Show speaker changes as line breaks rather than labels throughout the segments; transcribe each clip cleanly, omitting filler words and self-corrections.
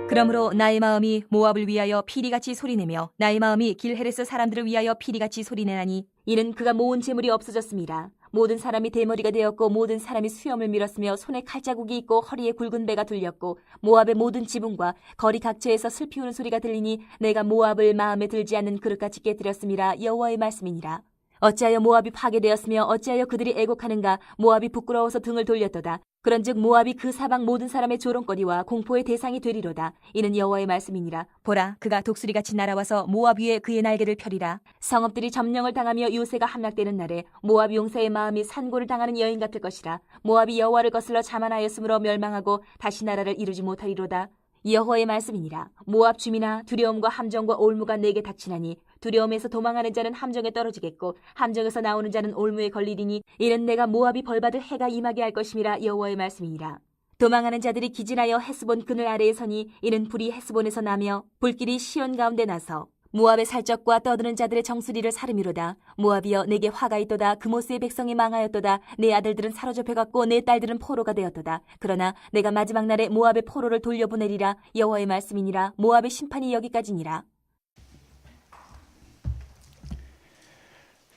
그러므로 나의 마음이 모압을 위하여 피리같이 소리내며 나의 마음이 길헤레스 사람들을 위하여 피리같이 소리내나니 이는 그가 모은 재물이 없어졌습니다. 모든 사람이 대머리가 되었고 모든 사람이 수염을 밀었으며 손에 칼자국이 있고 허리에 굵은 배가 둘렸고 모압의 모든 지붕과 거리 각처에서 슬피 우는 소리가 들리니 내가 모압을 마음에 들지 않는 그릇같이 깨뜨렸음이라 여호와의 말씀이니라. 어찌하여 모압이 파괴되었으며 어찌하여 그들이 애곡하는가. 모압이 부끄러워서 등을 돌렸도다. 그런즉 모압이 그 사방 모든 사람의 조롱거리와 공포의 대상이 되리로다. 이는 여호와의 말씀이니라. 보라, 그가 독수리같이 날아와서 모압 위에 그의 날개를 펴리라. 성읍들이 점령을 당하며 요새가 함락되는 날에 모압 용사의 마음이 산고를 당하는 여인 같을 것이라. 모압이 여호와를 거슬러 자만하였으므로 멸망하고 다시 나라를 이루지 못하리로다. 여호와의 말씀이니라. 모압 주민아, 두려움과 함정과 올무가 내게 닥치나니 두려움에서 도망하는 자는 함정에 떨어지겠고 함정에서 나오는 자는 올무에 걸리리니 이는 내가 모압이 벌받을 해가 임하게 할 것임이라. 여호와의 말씀이니라. 도망하는 자들이 기진하여 헤스본 그늘 아래에 서니 이는 불이 헤스본에서 나며 불길이 시온 가운데 나서 모압의 살적과 떠드는 자들의 정수리를 사르미로다. 모압이여, 내게 화가 있도다. 그모스의 백성이 망하였도다. 내 아들들은 사로잡혀갔고 내 딸들은 포로가 되었도다. 그러나 내가 마지막 날에 모압의 포로를 돌려보내리라. 여호와의 말씀이니라. 모압의 심판이 여기까지니라.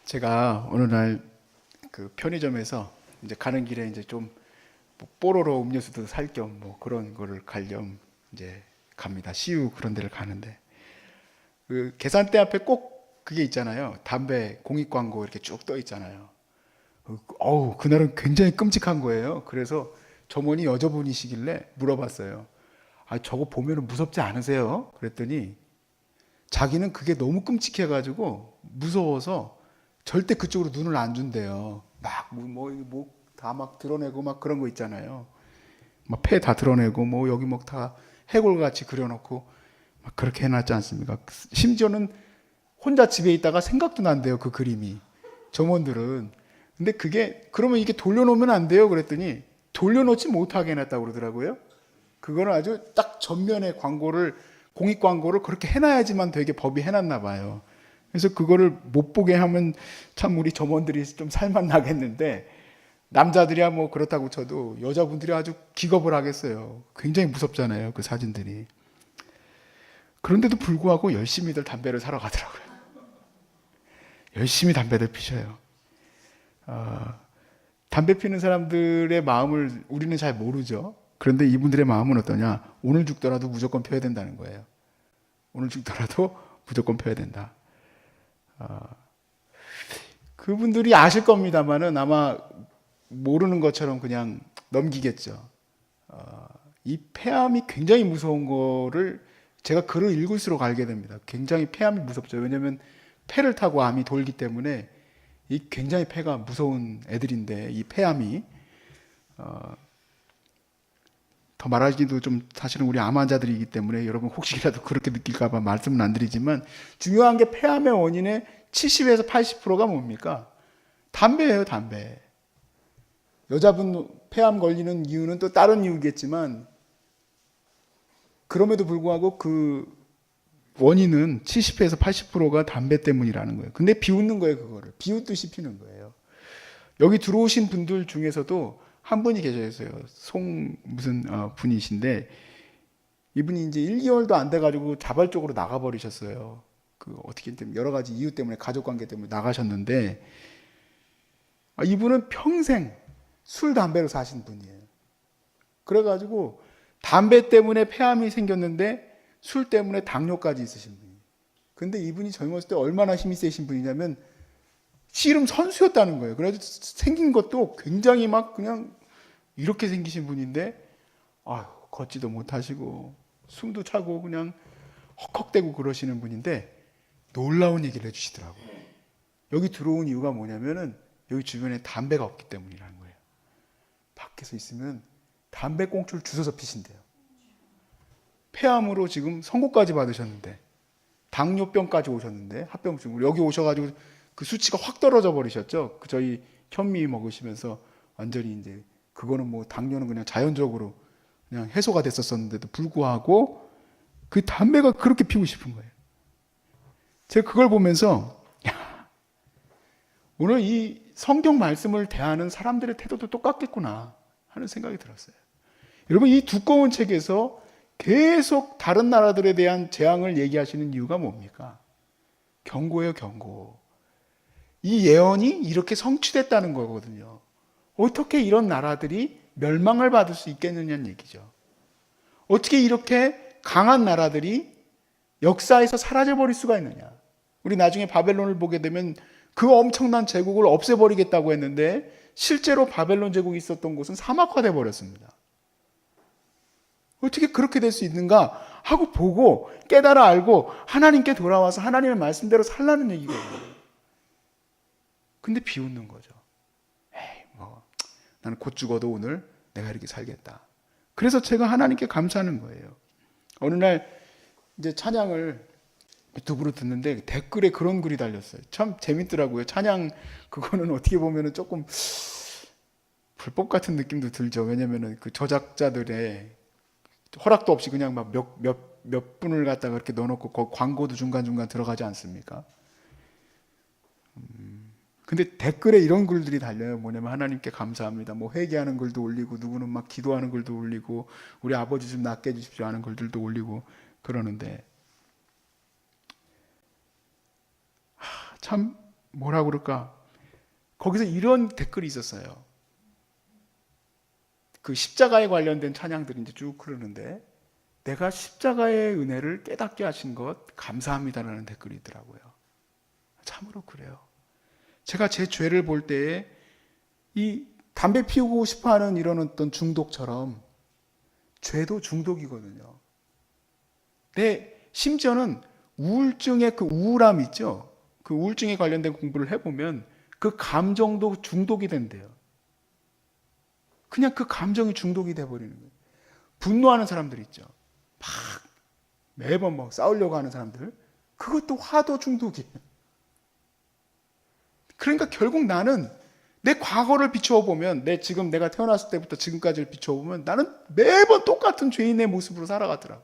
제가 어느 날 그 편의점에서 이제 가는 길에 이제 좀 뽀로로 음료수도 살 겸 뭐 그런 거를 가려면 이제 갑니다. CU 그런 데를 가는데 그 계산대 앞에 꼭 그게 있잖아요. 담배 공익 광고 이렇게 쭉 떠 있잖아요. 그날은 굉장히 끔찍한 거예요. 그래서 점원이 여자분이시길래 물어봤어요. 아, 저거 보면은 무섭지 않으세요? 그랬더니 자기는 그게 너무 끔찍해가지고 무서워서 절대 그쪽으로 눈을 안 준대요. 막 다 막 드러내고 막 그런 거 있잖아요. 막 폐 다 드러내고 뭐 여기 뭐 다 해골같이 그려놓고 막 그렇게 해놨지 않습니까? 심지어는 혼자 집에 있다가 생각도 난대요, 그 그림이. 점원들은. 근데 그러면 이게 돌려놓으면 안 돼요? 그랬더니 돌려놓지 못하게 해놨다고 그러더라고요. 그거는 아주 딱 전면에 공익 광고를 그렇게 해놔야지만 되게 법이 해놨나 봐요. 그래서 그거를 못 보게 하면 참 우리 점원들이 좀 살맛 나겠는데, 남자들이야 뭐 그렇다고 쳐도 여자분들이 아주 기겁을 하겠어요. 굉장히 무섭잖아요, 그 사진들이. 그런데도 불구하고 열심히들 담배를 사러 가더라고요. 열심히 담배를 피셔요. 담배 피는 사람들의 마음을 우리는 잘 모르죠. 그런데 이분들의 마음은 어떠냐? 오늘 죽더라도 무조건 펴야 된다는 거예요. 오늘 죽더라도 무조건 펴야 된다. 그분들이 아실 겁니다만은 아마 모르는 것처럼 그냥 넘기겠죠. 이 폐암이 굉장히 무서운 거를 제가 글을 읽을수록 알게 됩니다. 굉장히 폐암이 무섭죠. 왜냐하면 폐를 타고 암이 돌기 때문에 이 굉장히 폐가 무서운 애들인데, 이 폐암이 더 말하기도 좀 사실은 우리 암 환자들이기 때문에 여러분 혹시라도 그렇게 느낄까봐 말씀은 안 드리지만, 중요한 게 폐암의 원인의 70에서 80%가 뭡니까? 담배예요, 담배. 여자분 폐암 걸리는 이유는 또 다른 이유겠지만, 그럼에도 불구하고 그 원인은 70에서 80%가 담배 때문이라는 거예요. 근데 비웃는 거예요, 그거를. 비웃듯이 피는 거예요. 여기 들어오신 분들 중에서도 한 분이 계셨어요. 분이신데, 이분이 이제 1개월도 안 돼가지고 자발적으로 나가버리셨어요. 어떻게 여러 가지 이유 때문에, 가족 관계 때문에 나가셨는데, 이분은 평생 술, 담배로 사신 분이에요. 그래가지고 담배 때문에 폐암이 생겼는데 술 때문에 당뇨까지 있으신 분이에요. 근데 이분이 젊었을 때 얼마나 힘이 세신 분이냐면 씨름 선수였다는 거예요. 그래서 생긴 것도 굉장히 막 그냥 이렇게 생기신 분인데, 걷지도 못하시고 숨도 차고 그냥 헉헉대고 그러시는 분인데, 놀라운 얘기를 해주시더라고요. 여기 들어온 이유가 뭐냐면은 여기 주변에 담배가 없기 때문이라는 거예요. 밖에서 있으면 담배 꽁초를 주워서 피신대요. 폐암으로 지금 선고까지 받으셨는데, 당뇨병까지 오셨는데, 합병증으로 여기 오셔가지고 그 수치가 확 떨어져 버리셨죠. 저희 현미 먹으시면서 완전히 이제 그거는 뭐 당뇨는 그냥 자연적으로 그냥 해소가 됐었었는데도 불구하고 그 담배가 그렇게 피우고 싶은 거예요. 제가 그걸 보면서 오늘 이 성경 말씀을 대하는 사람들의 태도도 똑같겠구나 하는 생각이 들었어요. 여러분, 이 두꺼운 책에서 계속 다른 나라들에 대한 재앙을 얘기하시는 이유가 뭡니까? 경고예요, 경고. 이 예언이 이렇게 성취됐다는 거거든요. 어떻게 이런 나라들이 멸망을 받을 수 있겠느냐는 얘기죠. 어떻게 이렇게 강한 나라들이 역사에서 사라져버릴 수가 있느냐. 우리 나중에 바벨론을 보게 되면 그 엄청난 제국을 없애버리겠다고 했는데 실제로 바벨론 제국이 있었던 곳은 사막화돼 버렸습니다. 어떻게 그렇게 될 수 있는가 하고 보고 깨달아 알고 하나님께 돌아와서 하나님의 말씀대로 살라는 얘기거든요. 근데 비웃는 거죠. 에이, 나는 곧 죽어도 오늘 내가 이렇게 살겠다. 그래서 제가 하나님께 감사하는 거예요. 어느 날 이제 찬양을 유튜브로 듣는데 댓글에 그런 글이 달렸어요. 참 재밌더라고요. 찬양 그거는 어떻게 보면은 조금 불법 같은 느낌도 들죠. 왜냐면은 그 저작자들의 허락도 없이 그냥 막 몇 분을 갖다가 그렇게 넣어놓고 그 광고도 중간중간 들어가지 않습니까? 근데 댓글에 이런 글들이 달려요. 뭐냐면 하나님께 감사합니다. 뭐 회개하는 글도 올리고 누구는 막 기도하는 글도 올리고 우리 아버지 좀 낫게 해주십시오 하는 글들도 올리고 그러는데 참 뭐라 그럴까? 거기서 이런 댓글이 있었어요. 그 십자가에 관련된 찬양들이 이제 쭉 흐르는데 내가 십자가의 은혜를 깨닫게 하신 것 감사합니다라는 댓글이 있더라고요. 참으로 그래요. 제가 제 죄를 볼 때에 이 담배 피우고 싶어하는 이런 어떤 중독처럼 죄도 중독이거든요. 심지어는 우울증의 그 우울함 있죠. 그 우울증에 관련된 공부를 해보면 그 감정도 중독이 된대요. 그냥 그 감정이 중독이 돼버리는 거예요. 분노하는 사람들 있죠. 막 매번 막 싸우려고 하는 사람들. 그것도 화도 중독이에요. 그러니까 결국 나는 내 과거를 비추어 보면 내가 태어났을 때부터 지금까지를 비추어 보면 나는 매번 똑같은 죄인의 모습으로 살아가더라고.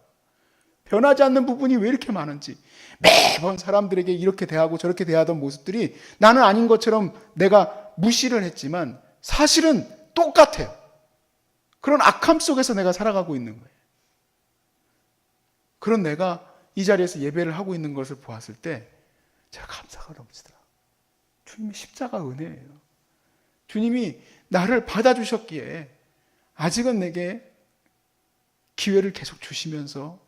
변하지 않는 부분이 왜 이렇게 많은지 매번 사람들에게 이렇게 대하고 저렇게 대하던 모습들이 나는 아닌 것처럼 내가 무시를 했지만 사실은 똑같아요. 그런 악함 속에서 내가 살아가고 있는 거예요. 그런 내가 이 자리에서 예배를 하고 있는 것을 보았을 때 제가 감사가 넘치더라고요. 주님의 십자가 은혜예요. 주님이 나를 받아주셨기에 아직은 내게 기회를 계속 주시면서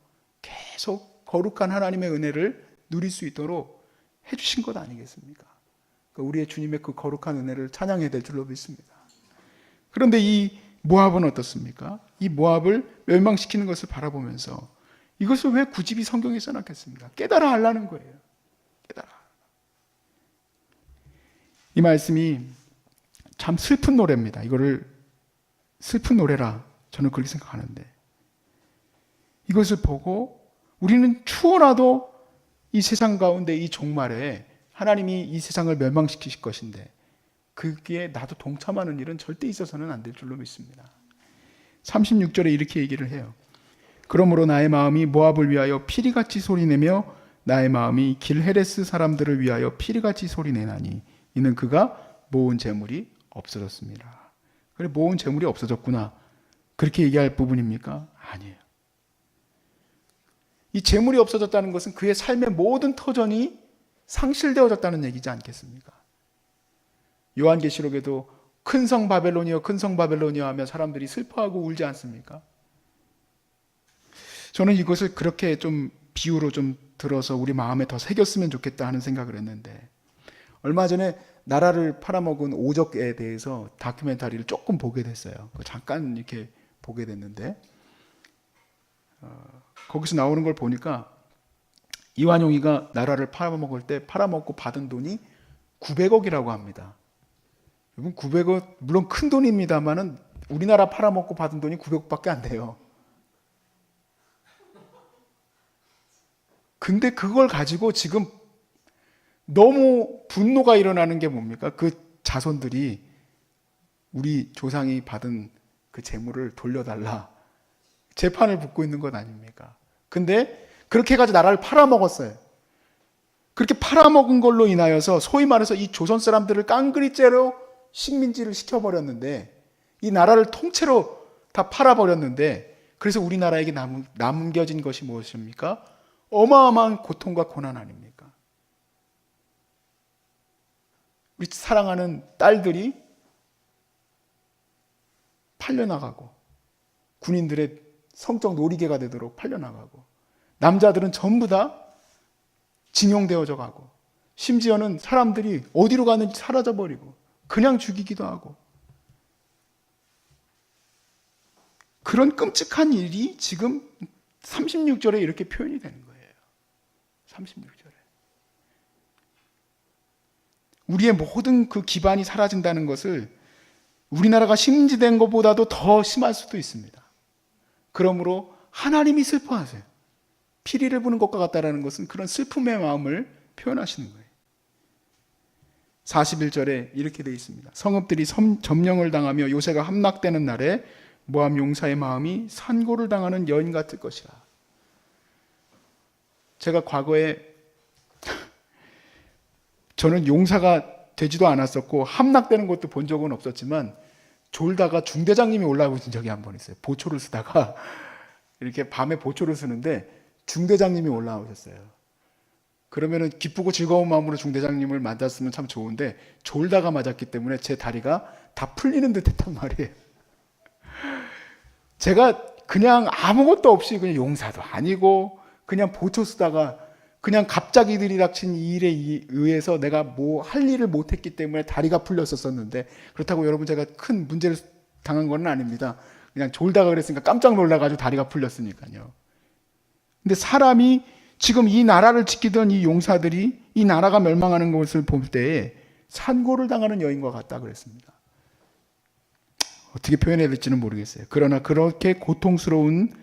계속 거룩한 하나님의 은혜를 누릴 수 있도록 해주신 것 아니겠습니까? 그러니까 우리의 주님의 그 거룩한 은혜를 찬양해야 될 줄로 믿습니다. 그런데 이 모압은 어떻습니까? 이 모압을 멸망시키는 것을 바라보면서 이것을 왜 굳이 성경에 써놨겠습니까? 깨달아 하려는 거예요. 깨달아. 이 말씀이 참 슬픈 노래입니다. 이거를 슬픈 노래라 저는 그렇게 생각하는데 이것을 보고 우리는 추워라도 이 세상 가운데 이 종말에 하나님이 이 세상을 멸망시키실 것인데 그게 나도 동참하는 일은 절대 있어서는 안 될 줄로 믿습니다. 36절에 이렇게 얘기를 해요. 그러므로 나의 마음이 모압을 위하여 피리같이 소리내며 나의 마음이 길헤레스 사람들을 위하여 피리같이 소리내나니 이는 그가 모은 재물이 없어졌습니다. 그래 모은 재물이 없어졌구나. 그렇게 얘기할 부분입니까? 아니에요. 이 재물이 없어졌다는 것은 그의 삶의 모든 터전이 상실되어졌다는 얘기지 않겠습니까? 요한계시록에도 큰 성 바벨론이여 큰 성 바벨론이여 하며 사람들이 슬퍼하고 울지 않습니까? 저는 이것을 그렇게 좀 비유로 좀 들어서 우리 마음에 더 새겼으면 좋겠다 하는 생각을 했는데 얼마 전에 나라를 팔아먹은 오적에 대해서 다큐멘터리를 조금 보게 됐어요. 잠깐 이렇게 보게 됐는데 거기서 나오는 걸 보니까 이완용이가 나라를 팔아먹을 때 팔아먹고 받은 돈이 900억이라고 합니다. 여러분 900억 물론 큰 돈입니다만은 우리나라 팔아먹고 받은 돈이 900억밖에 안 돼요. 근데 그걸 가지고 지금 너무 분노가 일어나는 게 뭡니까? 그 자손들이 우리 조상이 받은 그 재물을 돌려달라 재판을 붙고 있는 것 아닙니까? 근데 그렇게 해가지고 나라를 팔아먹었어요. 그렇게 팔아먹은 걸로 인하여서 소위 말해서 이 조선 사람들을 깡그리째로 식민지를 시켜버렸는데 이 나라를 통째로 다 팔아버렸는데 그래서 우리나라에게 남겨진 것이 무엇입니까? 어마어마한 고통과 고난 아닙니까? 우리 사랑하는 딸들이 팔려나가고 군인들의 성적 놀이개가 되도록 팔려나가고 남자들은 전부 다 징용되어져 가고 심지어는 사람들이 어디로 가는지 사라져버리고 그냥 죽이기도 하고 그런 끔찍한 일이 지금 36절에 이렇게 표현이 되는 거예요. 36절에. 우리의 모든 그 기반이 사라진다는 것을 우리나라가 심지된 것보다도 더 심할 수도 있습니다. 그러므로 하나님이 슬퍼하세요. 피리를 부는 것과 같다라는 것은 그런 슬픔의 마음을 표현하시는 거예요. 41절에 이렇게 되어 있습니다. 성읍들이 점령을 당하며 요새가 함락되는 날에 모압 용사의 마음이 산고를 당하는 여인 같을 것이라. 제가 과거에 저는 용사가 되지도 않았었고 함락되는 것도 본 적은 없었지만 졸다가 중대장님이 올라오신 적이 한 번 있어요. 보초를 쓰다가 이렇게 밤에 보초를 쓰는데 중대장님이 올라오셨어요. 그러면은 기쁘고 즐거운 마음으로 중대장님을 맞았으면 참 좋은데 졸다가 맞았기 때문에 제 다리가 다 풀리는 듯 했단 말이에요. 제가 그냥 아무것도 없이 그냥 용사도 아니고 그냥 보초 쓰다가 그냥 갑자기 들이닥친 이 일에 의해서 내가 뭐 할 일을 못했기 때문에 다리가 풀렸었는데 그렇다고 여러분 제가 큰 문제를 당한 건 아닙니다. 그냥 졸다가 그랬으니까 깜짝 놀라가지고 다리가 풀렸으니까요. 근데 사람이 지금 이 나라를 지키던 이 용사들이 이 나라가 멸망하는 것을 볼 때에 산고를 당하는 여인과 같다 그랬습니다. 어떻게 표현해야 될지는 모르겠어요. 그러나 그렇게 고통스러운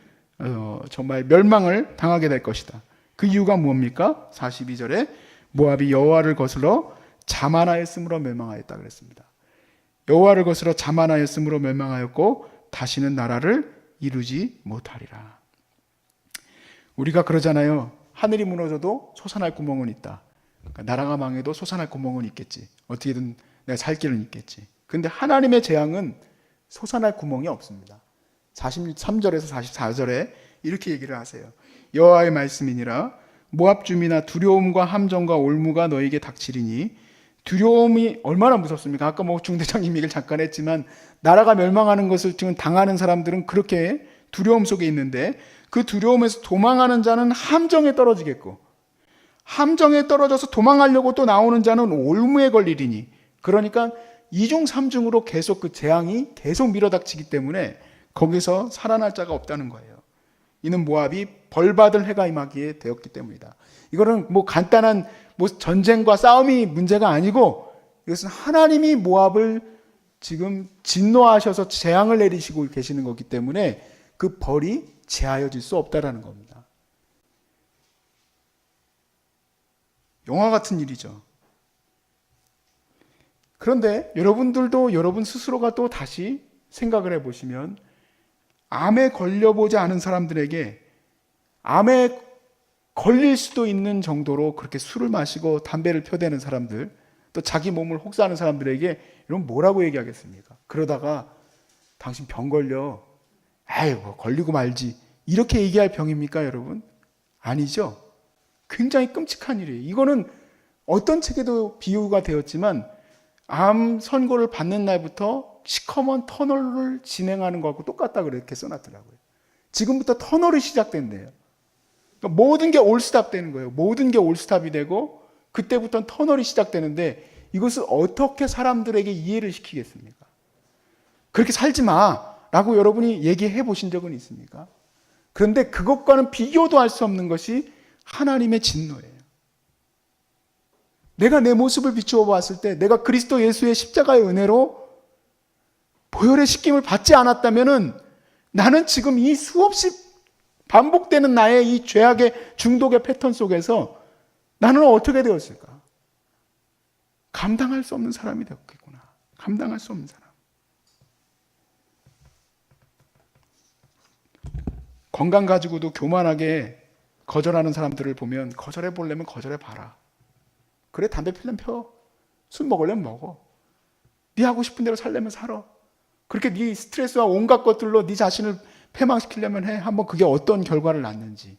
정말 멸망을 당하게 될 것이다. 그 이유가 뭡니까? 42절에 모압이 여호와를 거슬러 자만하였으므로 멸망하였다 그랬습니다. 여호와를 거슬러 자만하였으므로 멸망하였고 다시는 나라를 이루지 못하리라. 우리가 그러잖아요. 하늘이 무너져도 솟아날 구멍은 있다. 그러니까 나라가 망해도 솟아날 구멍은 있겠지. 어떻게든 내가 살 길은 있겠지. 근데 하나님의 재앙은 솟아날 구멍이 없습니다. 43절에서 44절에 이렇게 얘기를 하세요. 여호와의 말씀이니라 모압 주민아 두려움과 함정과 올무가 너에게 닥치리니. 두려움이 얼마나 무섭습니까? 아까 뭐 중대장님 얘기를 잠깐 했지만 나라가 멸망하는 것을 지금 당하는 사람들은 그렇게 두려움 속에 있는데 그 두려움에서 도망하는 자는 함정에 떨어지겠고 함정에 떨어져서 도망하려고 또 나오는 자는 올무에 걸리리니. 그러니까 2중 3중으로 계속 그 재앙이 계속 밀어닥치기 때문에 거기서 살아날 자가 없다는 거예요. 이는 모압이 벌받을 해가 임하기에 되었기 때문이다. 이거는 뭐 간단한 뭐 전쟁과 싸움이 문제가 아니고 이것은 하나님이 모압을 지금 진노하셔서 재앙을 내리시고 계시는 거기 때문에 그 벌이 제하여질 수 없다라는 겁니다. 영화 같은 일이죠. 그런데 여러분들도 여러분 스스로가 또 다시 생각을 해보시면 암에 걸려보지 않은 사람들에게 암에 걸릴 수도 있는 정도로 그렇게 술을 마시고 담배를 펴대는 사람들, 또 자기 몸을 혹사하는 사람들에게 이런 뭐라고 얘기하겠습니까? 그러다가 당신 병 걸려. 아이고 걸리고 말지. 이렇게 얘기할 병입니까 여러분? 아니죠. 굉장히 끔찍한 일이에요. 이거는 어떤 책에도 비유가 되었지만 암 선고를 받는 날부터 시커먼 터널을 진행하는 것하고 똑같다 그렇게 써놨더라고요. 지금부터 터널이 시작된대요. 그러니까 모든 게 올스탑 되는 거예요. 모든 게 올스탑이 되고 그때부터는 터널이 시작되는데 이것을 어떻게 사람들에게 이해를 시키겠습니까? 그렇게 살지 마라고 여러분이 얘기해 보신 적은 있습니까? 그런데 그것과는 비교도 할 수 없는 것이 하나님의 진노예요. 내가 내 모습을 비추어 봤을 때 내가 그리스도 예수의 십자가의 은혜로 보혈의 씻김을 받지 않았다면은 나는 지금 이 수없이 반복되는 나의 이 죄악의 중독의 패턴 속에서 나는 어떻게 되었을까? 감당할 수 없는 사람이 되었겠구나. 감당할 수 없는 사람. 건강 가지고도 교만하게 거절하는 사람들을 보면 거절해 보려면 거절해 봐라. 그래 담배 피려면 펴. 술 먹으려면 먹어. 네 하고 싶은 대로 살려면 살아. 그렇게 네 스트레스와 온갖 것들로 네 자신을 패망시키려면 해. 한번 그게 어떤 결과를 낳는지.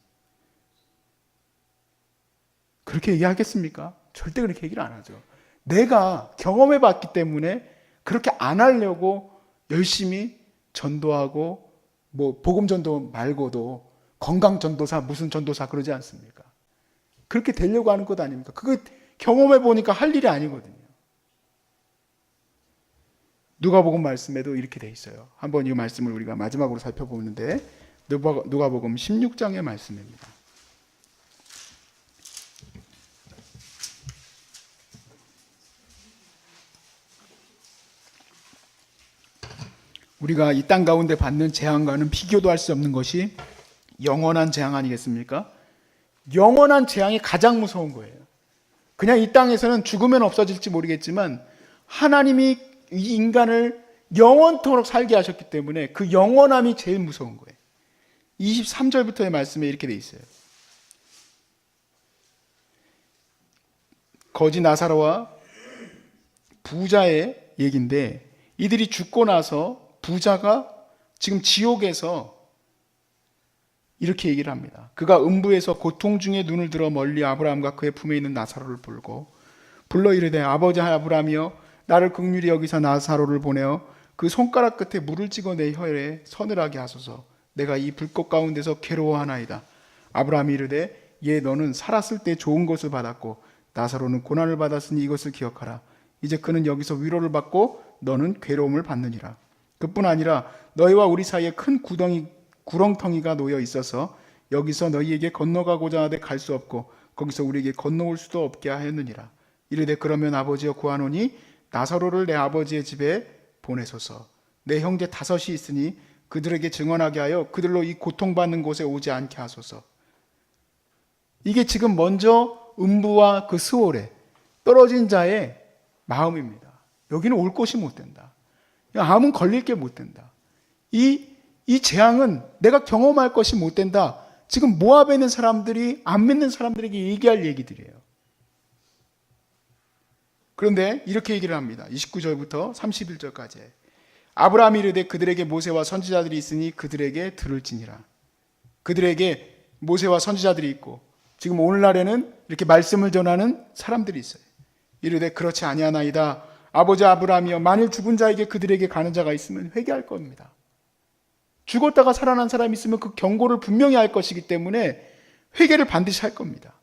그렇게 얘기하겠습니까? 절대 그렇게 얘기를 안 하죠. 내가 경험해 봤기 때문에 그렇게 안 하려고 열심히 전도하고 뭐 복음 전도 말고도 건강 전도사 무슨 전도사 그러지 않습니까? 그렇게 되려고 하는 것 아닙니까? 그거 경험해 보니까 할 일이 아니거든요. 누가복음 말씀에도 이렇게 돼 있어요. 한번 이 말씀을 우리가 마지막으로 살펴보는데 누가복음 16장의 말씀입니다. 우리가 이 땅 가운데 받는 재앙과는 비교도 할 수 없는 것이 영원한 재앙 아니겠습니까? 영원한 재앙이 가장 무서운 거예요. 그냥 이 땅에서는 죽으면 없어질지 모르겠지만 하나님이 이 인간을 영원토록 살게 하셨기 때문에 그 영원함이 제일 무서운 거예요. 23절부터의 말씀에 이렇게 돼 있어요. 거지 나사로와 부자의 얘기인데 이들이 죽고 나서 부자가 지금 지옥에서 이렇게 얘기를 합니다. 그가 음부에서 고통 중에 눈을 들어 멀리 아브라함과 그의 품에 있는 나사로를 불러 이르되 아버지 아브라함이여 나를 긍휼히 여기사 나사로를 보내어 그 손가락 끝에 물을 찍어 내 혀에 서늘하게 하소서. 내가 이 불꽃 가운데서 괴로워하나이다. 아브라함이 이르되 예 너는 살았을 때 좋은 것을 받았고 나사로는 고난을 받았으니 이것을 기억하라. 이제 그는 여기서 위로를 받고 너는 괴로움을 받느니라. 그뿐 아니라 너희와 우리 사이에 큰 구렁텅이가 놓여 있어서 여기서 너희에게 건너가고자 하되 갈 수 없고 거기서 우리에게 건너올 수도 없게 하였느니라. 이르되 그러면 아버지여 구하노니 나사로를 내 아버지의 집에 보내소서. 내 형제 5이 있으니 그들에게 증언하게 하여 그들로 이 고통받는 곳에 오지 않게 하소서. 이게 지금 먼저 음부와 그 스올에 떨어진 자의 마음입니다. 여기는 올 곳이 못 된다. 암은 걸릴 게 못 된다. 이 재앙은 내가 경험할 것이 못 된다. 지금 모압에 있는 사람들이 안 믿는 사람들에게 얘기할 얘기들이에요. 그런데 이렇게 얘기를 합니다. 29절부터 31절까지. 아브라함이 이르되 그들에게 모세와 선지자들이 있으니 그들에게 들을지니라. 그들에게 모세와 선지자들이 있고 지금 오늘날에는 이렇게 말씀을 전하는 사람들이 있어요. 이르되 그렇지 아니하나이다. 아버지 아브라함이여 만일 죽은 자에게 그들에게 가는 자가 있으면 회개할 겁니다. 죽었다가 살아난 사람이 있으면 그 경고를 분명히 할 것이기 때문에 회개를 반드시 할 겁니다.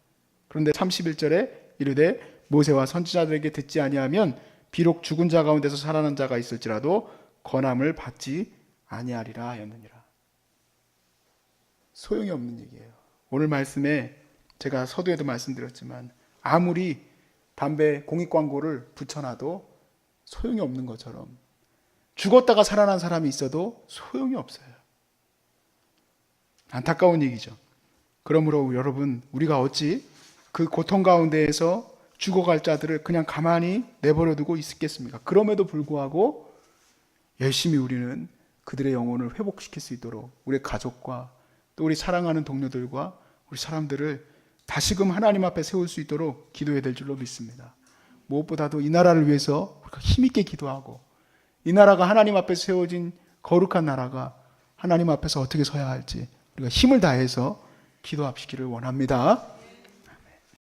그런데 31절에 이르되 모세와 선지자들에게 듣지 아니하면 비록 죽은 자 가운데서 살아난 자가 있을지라도 권함을 받지 아니하리라 하였느니라. 소용이 없는 얘기예요. 오늘 말씀에 제가 서두에도 말씀드렸지만 아무리 담배 공익 광고를 붙여놔도 소용이 없는 것처럼 죽었다가 살아난 사람이 있어도 소용이 없어요. 안타까운 얘기죠. 그러므로 여러분 우리가 어찌 그 고통 가운데에서 죽어갈 자들을 그냥 가만히 내버려 두고 있겠습니까? 그럼에도 불구하고 열심히 우리는 그들의 영혼을 회복시킬 수 있도록 우리 가족과 또 우리 사랑하는 동료들과 우리 사람들을 다시금 하나님 앞에 세울 수 있도록 기도해야 될 줄로 믿습니다. 무엇보다도 이 나라를 위해서 우리가 힘있게 기도하고 이 나라가 하나님 앞에 세워진 거룩한 나라가 하나님 앞에서 어떻게 서야 할지 우리가 힘을 다해서 기도합시기를 원합니다.